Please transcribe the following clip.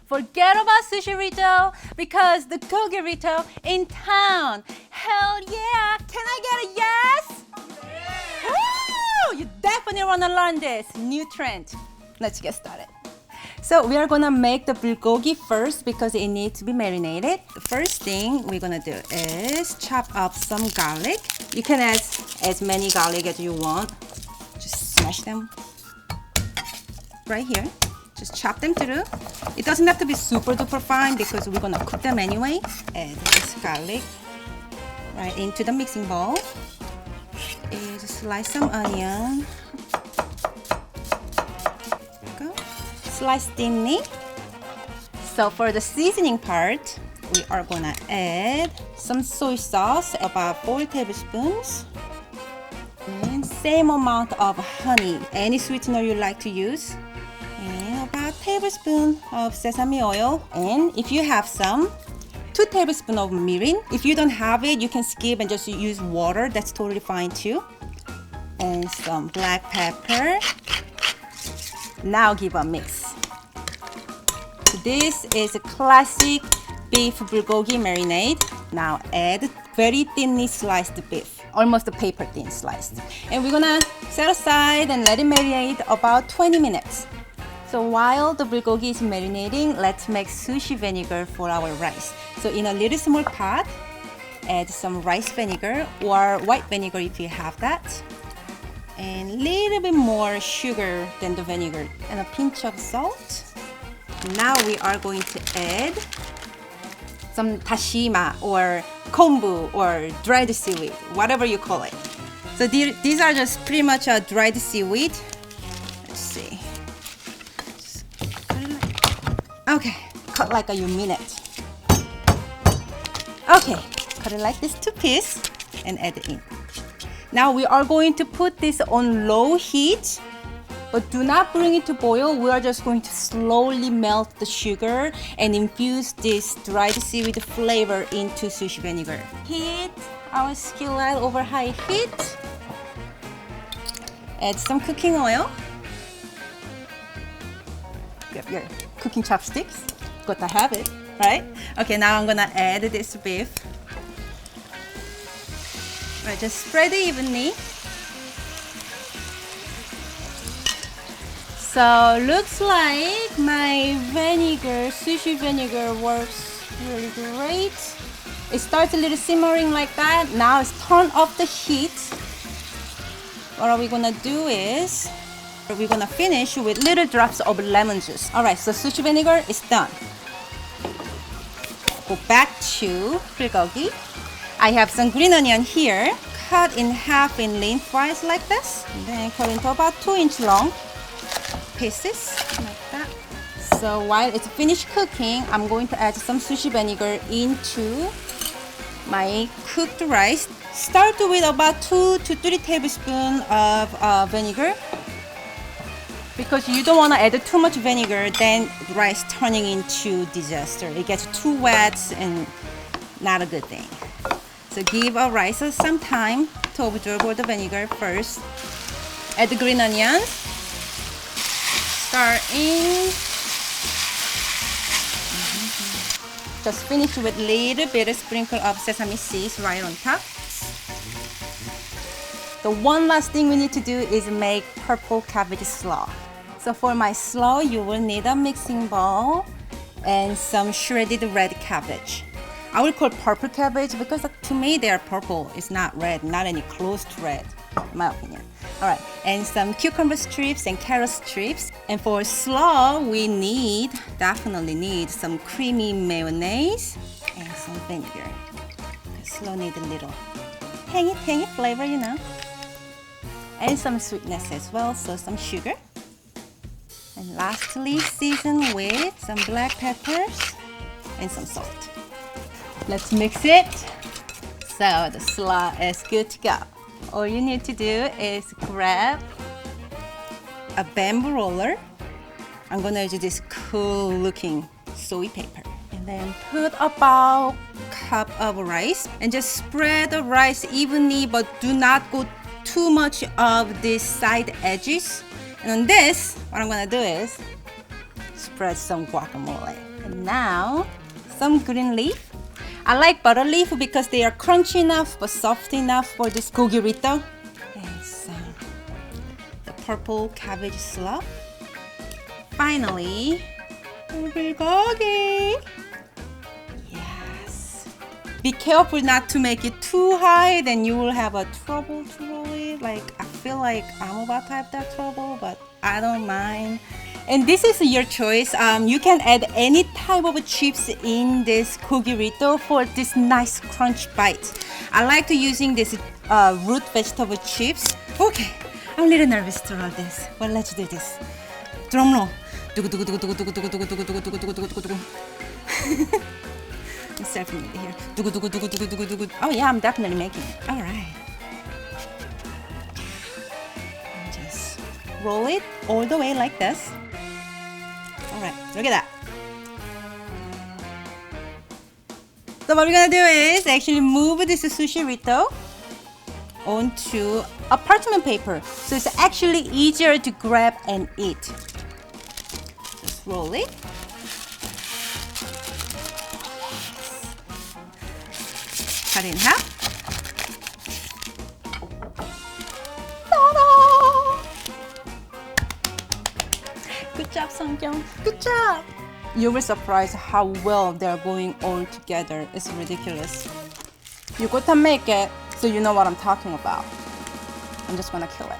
Forget about Sushi-Ritto because the Gogi-Ritto in town. Hell yeah! Can I get a yes? Yeah. Woo! You definitely want to learn this new trend. Let's get started. So we are gonna make the bulgogi first because it needs to be marinated. The first thing we're gonna do is chop up some garlic. You can add as many garlic as you want. Just smash them right here. Just chop them through. It doesn't have to be super duper fine because we're gonna cook them anyway. Add this garlic right into the mixing bowl. And just slice some onion. Go. Slice thinly. So for the seasoning part, we are gonna add some soy sauce, about 4 tablespoons. And same amount of honey, any sweetener you like to use. And about a tablespoon of sesame oil. And if you have some, 2 tablespoons of mirin. If you don't have it, you can skip and just use water. That's totally fine too. And some black pepper. Now give a mix. This is a classic beef bulgogi marinade. Now add very thinly sliced beef, almost a paper thin sliced. And we're gonna set aside and let it marinate about 20 minutes. So while the bulgogi is marinating, let's make sushi vinegar for our rice. So in a little small pot, add some rice vinegar or white vinegar if you have that. And a little bit more sugar than the vinegar and a pinch of salt. Now we are going to add some dashima or kombu or dried seaweed, whatever you call it. So these are just pretty much a dried seaweed. Let's see. Okay, cut like you mean it. Okay, cut it like this to piece and add it in. Now we are going to put this on low heat, but do not bring it to boil. We are just going to slowly melt the sugar and infuse this dried seaweed flavor into sushi vinegar. Heat our skillet over high heat. Add some cooking oil. Grab your cooking chopsticks. Got to have it, right? Okay, now I'm gonna add this beef. Right, just spread it evenly. So looks like my vinegar, sushi vinegar works really great. It starts a little simmering like that. Now it's turned off the heat. What are we gonna do is we're gonna finish with little drops of lemon juice. All right, so sushi vinegar is done. Go back to bulgogi. I have some green onion here, cut in half in lengthwise like this, and then cut into about 2-inch long pieces like that. So while it's finished cooking, I'm going to add some sushi vinegar into my cooked rice. Start with about 2 to 3 tablespoons of vinegar because you don't want to add too much vinegar, then rice turning into disaster. It gets too wet and not a good thing. So give our rice some time to absorb all the vinegar first. Add the green onions. Start in. Just finish with a little bit of sprinkle of sesame seeds right on top. The one last thing we need to do is make purple cabbage slaw. So for my slaw, you will need a mixing bowl and some shredded red cabbage. I will call purple cabbage because to me they are purple. It's not red, not any close to red, in my opinion. All right, and some cucumber strips and carrot strips. And for slaw, we definitely need some creamy mayonnaise and some vinegar. Slaw need a little tangy flavor, you know. And some sweetness as well, so some sugar. And lastly, season with some black peppers and some salt. Let's mix it. So the slaw is good to go. All you need to do is grab a bamboo roller. I'm gonna use this cool looking soy paper. And then put about a cup of rice and just spread the rice evenly, but do not go too much of the side edges. And on this, what I'm gonna do is spread some guacamole. And now, some green leaf. I like butter leaf because they are crunchy enough but soft enough for this Gogi-Ritto. And some the purple cabbage slaw. Finally, bulgogi. Yes. Be careful not to make it too high, then you will have a trouble to roll it. Like, I feel like I'm about to have that trouble, but I don't mind. And this is your choice. You can add any type of chips in this Gogi-Ritto for this nice crunch bite. I like to using this root vegetable chips. Okay, I'm a little nervous to roll this, but let's do this. Drum roll. Self-made here. Oh yeah, I'm definitely making it. All right. And just roll it all the way like this. All right, look at that. So what we're gonna do is actually move this sushi Ritto onto a parchment paper, so it's actually easier to grab and eat. Just roll it. Cut it in half. Ta-da! Good job, Seonkyoung. Good job. You will surprise how well they're going all together. It's ridiculous. You got to make it so you know what I'm talking about. I'm just gonna kill it.